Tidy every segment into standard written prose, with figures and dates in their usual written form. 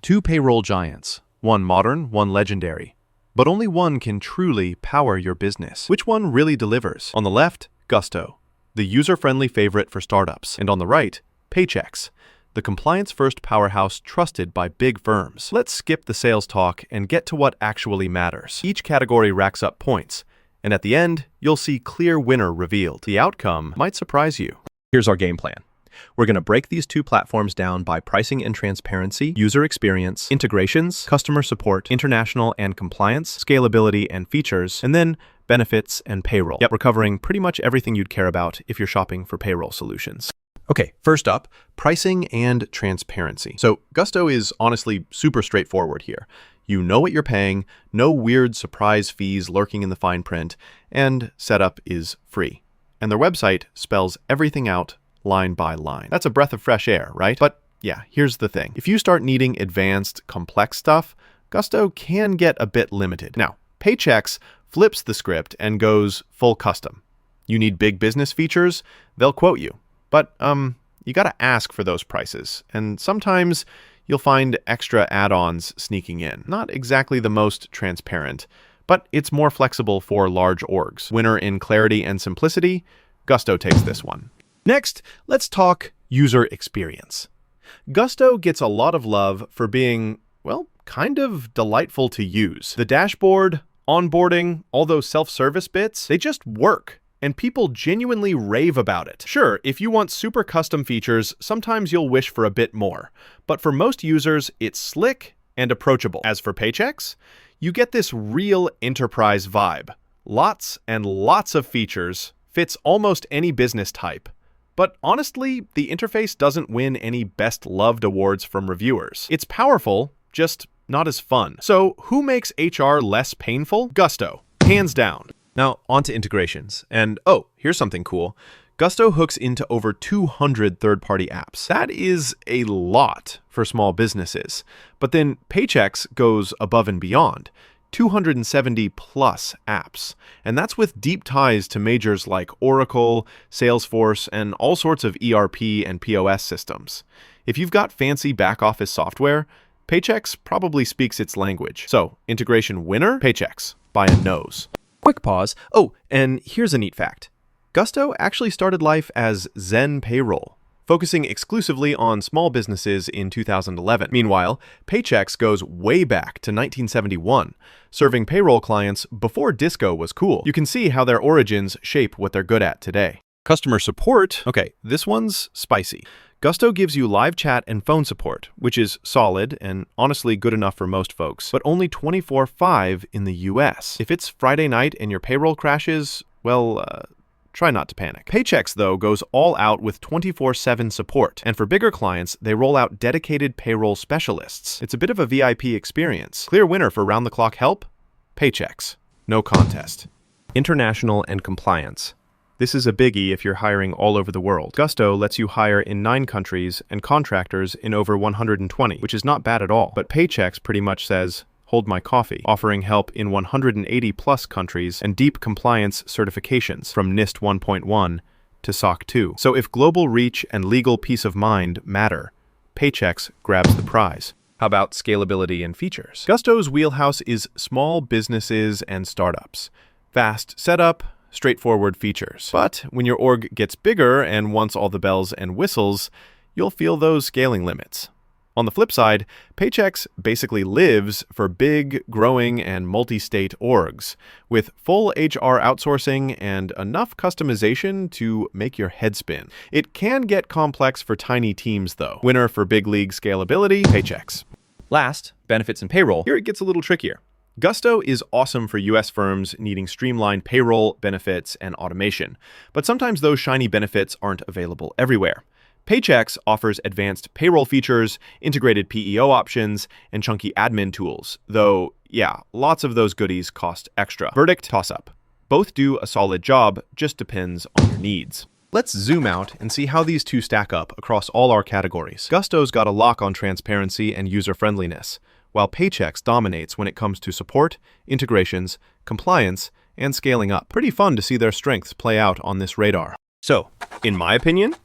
Two payroll giants, one modern, one legendary. But only one can truly power your business. Which one really delivers? On the left, Gusto, the user-friendly favorite for startups. And on the right, Paychex, the compliance-first powerhouse trusted by big firms. Let's skip the sales talk and get to what actually matters. Each category racks up points, and at the end, you'll see clear winner revealed. The outcome might surprise you. Here's our game plan. We're going to break these two platforms down by pricing and transparency, user experience, integrations, customer support, international and compliance, scalability and features, and then benefits and payroll. Yep, we're covering pretty much everything you'd care about if you're shopping for payroll solutions. Okay, first up, pricing and transparency. So Gusto is honestly super straightforward here. You know what you're paying, no weird surprise fees lurking in the fine print, and setup is free. And their website spells everything out line by line. That's a breath of fresh air, right? But yeah, here's the thing. If you start needing advanced, complex stuff, Gusto can get a bit limited. Now, Paychex flips the script and goes full custom. You need big business features, they'll quote you. But you gotta ask for those prices, and sometimes you'll find extra add-ons sneaking in. Not exactly the most transparent, but it's more flexible for large orgs. Winner in clarity and simplicity, Gusto takes this one. Next, let's talk user experience. Gusto gets a lot of love for being, well, kind of delightful to use. The dashboard, onboarding, all those self-service bits, they just work, and people genuinely rave about it. Sure, if you want super custom features, sometimes you'll wish for a bit more, but for most users, it's slick and approachable. As for Paychex, you get this real enterprise vibe. Lots and lots of features, fits almost any business type. But honestly, the interface doesn't win any best loved awards from reviewers. It's powerful, just not as fun. So who makes HR less painful? Gusto, hands down. Now, on to integrations. And oh, here's something cool. Gusto hooks into over 200 third-party apps. That is a lot for small businesses. But then Paychex goes above and beyond. 270 plus apps. And that's with deep ties to majors like Oracle, Salesforce, and all sorts of ERP and POS systems. If you've got fancy back-office software, Paychex probably speaks its language. So, integration winner? Paychex, by a nose. Quick pause. Oh, and here's a neat fact. Gusto actually started life as Zen Payroll, focusing exclusively on small businesses in 2011. Meanwhile, Paychex goes way back to 1971, serving payroll clients before disco was cool. You can see how their origins shape what they're good at today. Customer support. Okay, this one's spicy. Gusto gives you live chat and phone support, which is solid and honestly good enough for most folks, but only 24/5 in the US. If it's Friday night and your payroll crashes, well, try not to panic. Paychex, though, goes all out with 24/7 support, and for bigger clients, they roll out dedicated payroll specialists. It's a bit of a VIP experience. Clear winner for round-the-clock help? Paychex. No contest. International and compliance. This is a biggie if you're hiring all over the world. Gusto lets you hire in 9 countries and contractors in over 120, which is not bad at all. But Paychex pretty much says, hold my coffee, offering help in 180 plus countries and deep compliance certifications from NIST 1.1 to SOC 2. So if global reach and legal peace of mind matter, Paychex grabs the prize. How about scalability and features? Gusto's wheelhouse is small businesses and startups. Fast setup, straightforward features. But when your org gets bigger and wants all the bells and whistles, you'll feel those scaling limits. On the flip side, Paychex basically lives for big, growing, and multi-state orgs, with full HR outsourcing and enough customization to make your head spin. It can get complex for tiny teams, though. Winner for big league scalability, Paychex. Last, benefits and payroll. Here it gets a little trickier. Gusto is awesome for US firms needing streamlined payroll, benefits, and automation, but sometimes those shiny benefits aren't available everywhere. Paychex offers advanced payroll features, integrated PEO options, and chunky admin tools, though, yeah, lots of those goodies cost extra. Verdict, toss-up. Both do a solid job, just depends on your needs. Let's zoom out and see how these two stack up across all our categories. Gusto's got a lock on transparency and user-friendliness, while Paychex dominates when it comes to support, integrations, compliance, and scaling up. Pretty fun to see their strengths play out on this radar. So, in my opinion,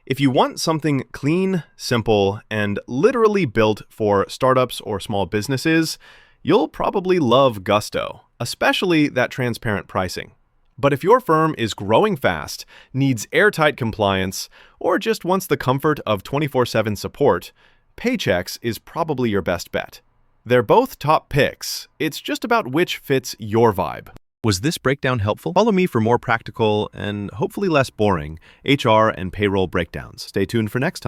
If you want something clean, simple, and literally built for startups or small businesses, you'll probably love Gusto, especially that transparent pricing. But if your firm is growing fast, needs airtight compliance, or just wants the comfort of 24/7 support, Paychex is probably your best bet. They're both top picks. It's just about which fits your vibe. Was this breakdown helpful? Follow me for more practical and hopefully less boring HR and payroll breakdowns. Stay tuned for next time.